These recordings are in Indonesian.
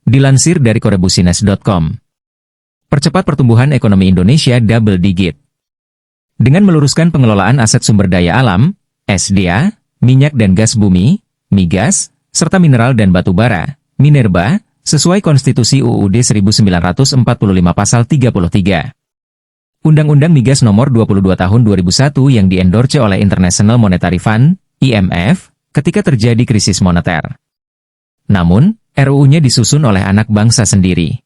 Dilansir dari korebusines.com. Percepat pertumbuhan ekonomi Indonesia double digit. Dengan meluruskan pengelolaan aset sumber daya alam, SDA, minyak dan gas bumi, migas, serta mineral dan batu bara, Minerba, sesuai Konstitusi UUD 1945 Pasal 33. Undang-Undang Migas Nomor 22 Tahun 2001 yang diendorse oleh International Monetary Fund, IMF, ketika terjadi krisis moneter. Namun, RUU-nya disusun oleh anak bangsa sendiri.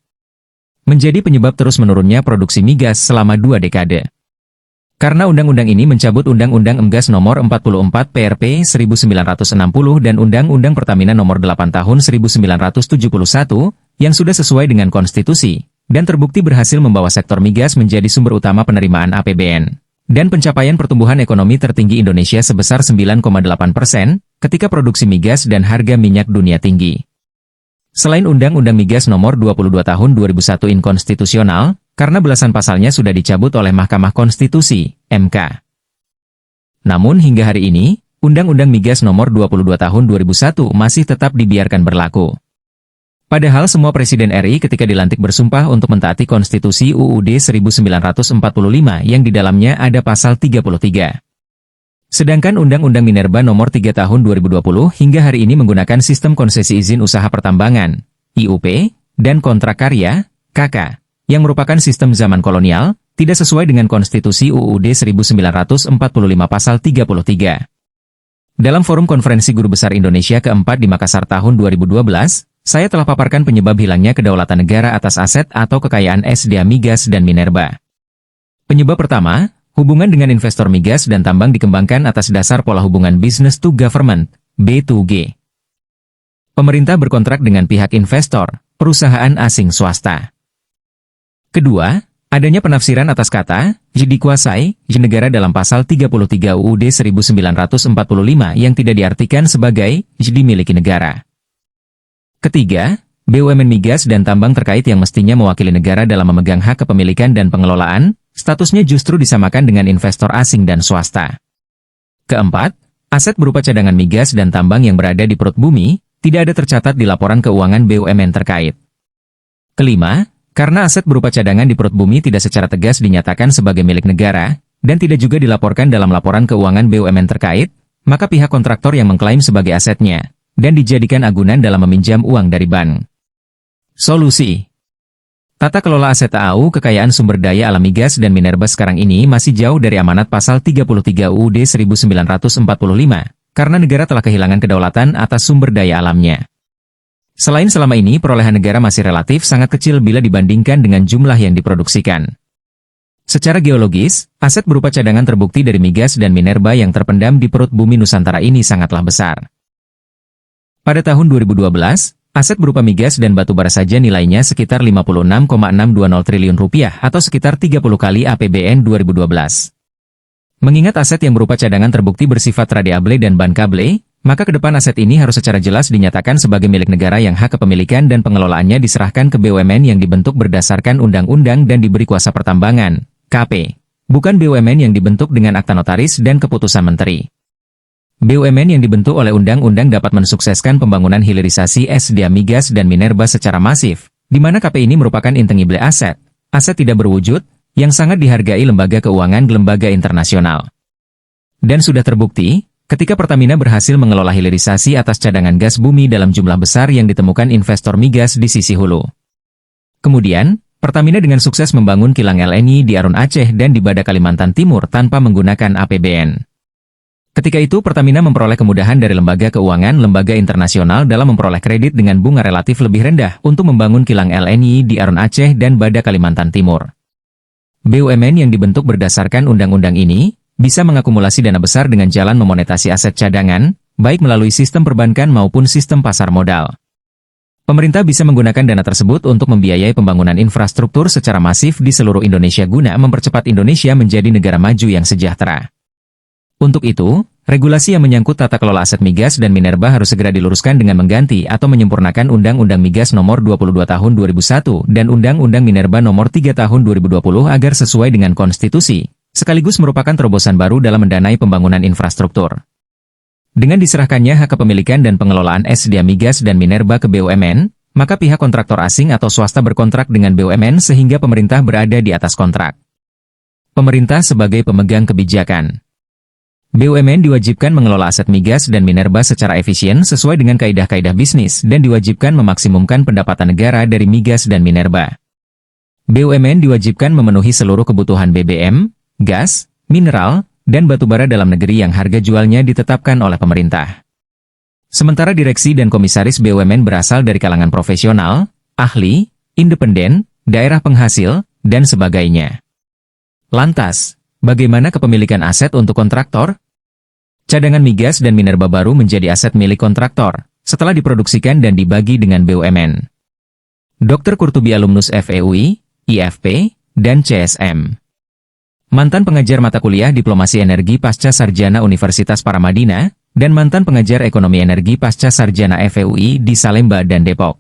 Menjadi penyebab terus menurunnya produksi migas selama 2 dekade. Karena undang-undang ini mencabut Undang-Undang Migas Nomor 44 PRP 1960 dan Undang-Undang Pertamina Nomor 8 Tahun 1971, yang sudah sesuai dengan konstitusi, dan terbukti berhasil membawa sektor migas menjadi sumber utama penerimaan APBN. Dan pencapaian pertumbuhan ekonomi tertinggi Indonesia sebesar 9,8%, ketika produksi migas dan harga minyak dunia tinggi. Selain Undang-Undang Migas Nomor 22 Tahun 2001 inkonstitusional, karena belasan pasalnya sudah dicabut oleh Mahkamah Konstitusi, MK. Namun hingga hari ini, Undang-Undang Migas Nomor 22 Tahun 2001 masih tetap dibiarkan berlaku. Padahal semua Presiden RI ketika dilantik bersumpah untuk mentaati Konstitusi UUD 1945 yang di dalamnya ada pasal 33. Sedangkan Undang-Undang Minerba Nomor 3 Tahun 2020 hingga hari ini menggunakan sistem konsesi izin usaha pertambangan, IUP, dan kontrak karya, KK, yang merupakan sistem zaman kolonial, tidak sesuai dengan Konstitusi UUD 1945 Pasal 33. Dalam forum konferensi Guru Besar Indonesia keempat di Makassar tahun 2012, saya telah paparkan penyebab hilangnya kedaulatan negara atas aset atau kekayaan SDA migas dan minerba. Penyebab pertama, hubungan dengan investor migas dan tambang dikembangkan atas dasar pola hubungan business to government, B2G. Pemerintah berkontrak dengan pihak investor, perusahaan asing swasta. Kedua, adanya penafsiran atas kata, dikuasai, negara dalam pasal 33 UUD 1945 yang tidak diartikan sebagai, dimiliki negara. Ketiga, BUMN migas dan tambang terkait yang mestinya mewakili negara dalam memegang hak kepemilikan dan pengelolaan, statusnya justru disamakan dengan investor asing dan swasta. Keempat, aset berupa cadangan migas dan tambang yang berada di perut bumi, tidak ada tercatat di laporan keuangan BUMN terkait. Kelima, karena aset berupa cadangan di perut bumi tidak secara tegas dinyatakan sebagai milik negara, dan tidak juga dilaporkan dalam laporan keuangan BUMN terkait, maka pihak kontraktor yang mengklaim sebagai asetnya, dan dijadikan agunan dalam meminjam uang dari bank. Solusi: tata kelola aset AU kekayaan sumber daya alam migas dan minerba sekarang ini masih jauh dari amanat pasal 33 UUD 1945, karena negara telah kehilangan kedaulatan atas sumber daya alamnya. Selain selama ini perolehan negara masih relatif sangat kecil bila dibandingkan dengan jumlah yang diproduksikan. Secara geologis, aset berupa cadangan terbukti dari migas dan minerba yang terpendam di perut bumi Nusantara ini sangatlah besar. Pada tahun 2012, aset berupa migas dan batu bara saja nilainya sekitar 56,620 triliun rupiah atau sekitar 30 kali APBN 2012. Mengingat aset yang berupa cadangan terbukti bersifat radiable dan bankable, maka ke depan aset ini harus secara jelas dinyatakan sebagai milik negara yang hak kepemilikan dan pengelolaannya diserahkan ke BUMN yang dibentuk berdasarkan undang-undang dan diberi kuasa pertambangan, KP, bukan BUMN yang dibentuk dengan akta notaris dan keputusan menteri. BUMN yang dibentuk oleh undang-undang dapat mensukseskan pembangunan hilirisasi SDA migas dan minerba secara masif, di mana KP ini merupakan intangible aset tidak berwujud, yang sangat dihargai lembaga keuangan lembaga internasional. Dan sudah terbukti, ketika Pertamina berhasil mengelola hilirisasi atas cadangan gas bumi dalam jumlah besar yang ditemukan investor migas di sisi hulu. Kemudian, Pertamina dengan sukses membangun kilang LNI di Arun Aceh dan di Bada Kalimantan Timur tanpa menggunakan APBN. Ketika itu Pertamina memperoleh kemudahan dari lembaga keuangan lembaga internasional dalam memperoleh kredit dengan bunga relatif lebih rendah untuk membangun kilang LNI di Arun Aceh dan Bada Kalimantan Timur. BUMN yang dibentuk berdasarkan undang-undang ini, bisa mengakumulasi dana besar dengan jalan memonetasi aset cadangan, baik melalui sistem perbankan maupun sistem pasar modal. Pemerintah bisa menggunakan dana tersebut untuk membiayai pembangunan infrastruktur secara masif di seluruh Indonesia guna mempercepat Indonesia menjadi negara maju yang sejahtera. Untuk itu, regulasi yang menyangkut tata kelola aset migas dan minerba harus segera diluruskan dengan mengganti atau menyempurnakan Undang-Undang Migas Nomor 22 Tahun 2001 dan Undang-Undang Minerba Nomor 3 Tahun 2020 agar sesuai dengan konstitusi, sekaligus merupakan terobosan baru dalam mendanai pembangunan infrastruktur. Dengan diserahkannya hak kepemilikan dan pengelolaan SDA migas dan minerba ke BUMN, maka pihak kontraktor asing atau swasta berkontrak dengan BUMN sehingga pemerintah berada di atas kontrak. Pemerintah sebagai pemegang kebijakan. BUMN diwajibkan mengelola aset migas dan minerba secara efisien sesuai dengan kaidah-kaidah bisnis dan diwajibkan memaksimumkan pendapatan negara dari migas dan minerba. BUMN diwajibkan memenuhi seluruh kebutuhan BBM, gas, mineral, dan batubara dalam negeri yang harga jualnya ditetapkan oleh pemerintah. Sementara direksi dan komisaris BUMN berasal dari kalangan profesional, ahli, independen, daerah penghasil, dan sebagainya. Lantas, bagaimana kepemilikan aset untuk kontraktor? Cadangan migas dan minerba baru menjadi aset milik kontraktor, setelah diproduksikan dan dibagi dengan BUMN. Dr. Kurtubi alumnus FEUI, IFP, dan CSM. Mantan pengajar mata kuliah Diplomasi Energi Pasca Sarjana Universitas Paramadina, dan mantan pengajar Ekonomi Energi Pasca Sarjana FEUI di Salemba dan Depok.